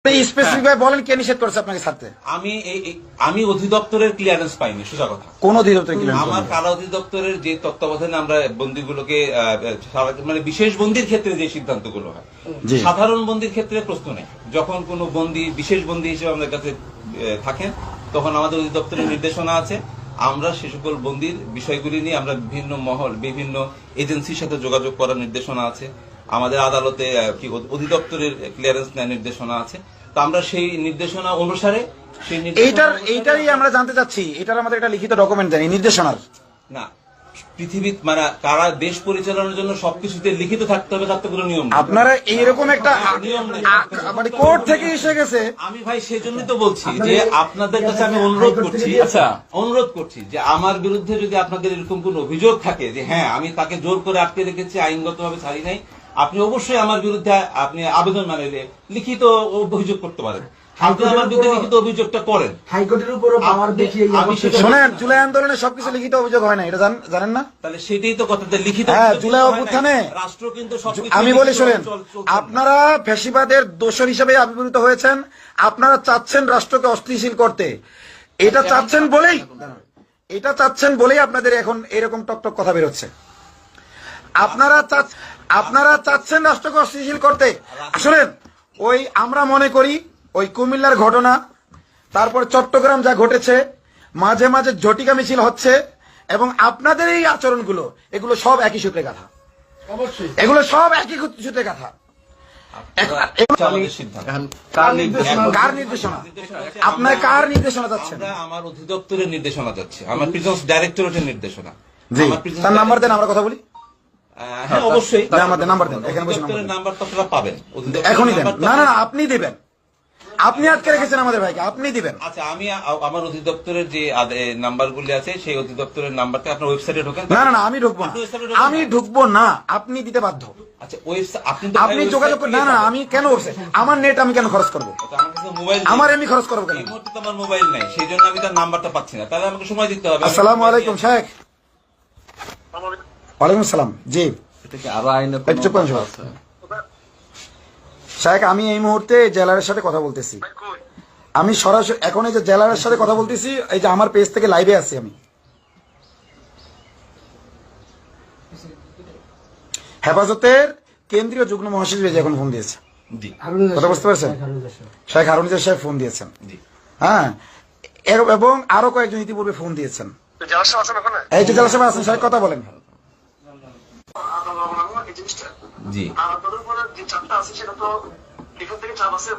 Specific বলেন কে নিষেধ করেছে আপনাকে ছাড়তে? আমি অধিদপ্তরের ক্লিয়ারেন্স পাইনি, সোজা কথা। কোন অধিদপ্তরের ক্লিয়ারেন্স? আমার কারা অধিদপ্তরের যে তত্ত্বাবধানে আমরা বন্দীগুলোকে মানে বিশেষ বন্দির ক্ষেত্রে যে সিদ্ধান্তগুলো হয়, সাধারণ বন্দির ক্ষেত্রে প্রশ্ন নেই। যখন কোনো বন্দী বিশেষ বন্দী হিসেবে আমাদের কাছে থাকেন, তখন আমাদের অধিদপ্তরের নির্দেশনা আছে, আমরা সে সকল বন্দির বিষয়গুলি নিয়ে আমরা বিভিন্ন মহল, বিভিন্ন এজেন্সির সাথে যোগাযোগ করার নির্দেশনা আছে। আমাদের আদালতে অধিদপ্তরের ক্লিয়ারেন্স নেওয়ার নির্দেশনা আছে। তো আমরা সেই নির্দেশনা অনুসারে এইটারই আমরা জানতে চাচ্ছি, এটার আমাদের একটা লিখিত ডকুমেন্ট দেন, এই নির্দেশনার না। পৃথিবীর মানে কারা দেশ পরিচালনার জন্য সবকিছুতে লিখিত থাকতে হবে, তার তো কোনো নিয়ম নেই। আপনারা এইরকম একটা মানে কোর্ট থেকে এসে গেছে। আমি ভাই সেজন্যই তো বলছি যে আপনাদের কাছে আমি অনুরোধ করছি, আচ্ছা অনুরোধ করছি যে আমার বিরুদ্ধে যদি আপনাদের এরকম কোন অভিযোগ থাকে যে হ্যাঁ আমি তাকে জোর করে আটকে রেখেছি, আইনগতভাবে ছাড়ি নাই, আপনি অবশ্যই আমার বিরুদ্ধে আপনি আবেদন মানে লিখিত অভিযোগ করতে পারেন। আপনি আমার বিরুদ্ধে লিখিত অভিযোগটা করেন, হাইকোর্টের উপরও পাওয়ার দেখিয়ে শোনেন, জুলাই আন্দোলনে সবকিছু লিখিত অভিযোগ হয় না, এটা জানেন না? তাহলে সেটাই তো কথা, লিখিত। হ্যাঁ, জুলাই অভ্যুত্থানে রাষ্ট্র কিন্তু আমি বলি শোনেন, আপনারা ফ্যাসিবাদের দোষর হিসেবে আবির্ভূত হয়েছেন, আপনারা চাচ্ছেন রাষ্ট্রকে অস্থিতিশীল করতে, এটা চাচ্ছেন বলেই আপনাদের এখন এরকম টকটক কথা বেরোচ্ছে। আপনারা চাচ্ছেন রাষ্ট্রকে অস্থিতিশীল করতে। শোনেন, ওই আমরা মনে করি ওই কুমিল্লার ঘটনা, তারপর চট্টগ্রাম যা ঘটেছে, মাঝে মাঝে ঝটিকা মিছিল হচ্ছে, এবং আপনাদের এই আচরণগুলো, এগুলো সব একই সূত্রে গাথা। অবশ্যই এগুলো সব একই সূত্রে গাথা। কার নির্দেশনা? আপনার কার নির্দেশনা যাচ্ছে? আমার অধিদপ্তরের নির্দেশনা যাচ্ছে, আমার প্রিজন্স ডাইরেক্টরেটের নির্দেশনা। তার নাম্বার দেন, আমরা কথা বলি। হ্যাঁ অবশ্যই নাম্বার দেন, এখানে বসে নাম্বার তো আপনারা পাবেন, এখনই দেন। না, আপনি দিবেন, আপনি আটকে রেখেছেন আমাদের ভাইকে, আপনি দিবেন। আচ্ছা, আমি আমার অধিদপ্তরের যে নাম্বারগুলি আছে সেই অধিদপ্তরের নাম্বারটা আপনার ওয়েবসাইটে ঢোকেন। না, আমি ঢুকবো না, আপনি দিতে বাধ্য। আচ্ছা, আপনি যোগাযোগ করেন। না, আমি কেন আমার নেট আমি কেন খরচ করবো? আমার এমনি খরচ করবো কেন? এই মুহূর্তে তো আমার মোবাইল নাই, সেই জন্য আমি তার নাম্বারটা পাচ্ছি না, তাহলে আমাকে সময় দিতে হবে। আসসালামু আলাইকুম শেখ। ওয়ালাইকুম আসসালাম। জি, শেখ, আমি এই মুহূর্তে জেলারের সাথে কথা বলতেছি। আমি সরাসরি এখন এই যে জেলারের সাথে কথা বলতেছি, এই যে আমার পেজ থেকে লাইভে আছি আমি। হেফাজতের কেন্দ্রীয় যুগ্ম মহাসচিব এখন ফোন দিয়েছে, কথা বুঝতে পারছেন? শেখ হারুনিজা সাহেব ফোন দিয়েছেন। হ্যাঁ, এবং আরো কয়েকজন ইতিপূর্বে ফোন দিয়েছেন। এই যে জেলা সাহেব আছেন, সাহেব কথা বলেন। জি, যে চাপটা আছে সেটা তো এখান থেকে চাপ আছে।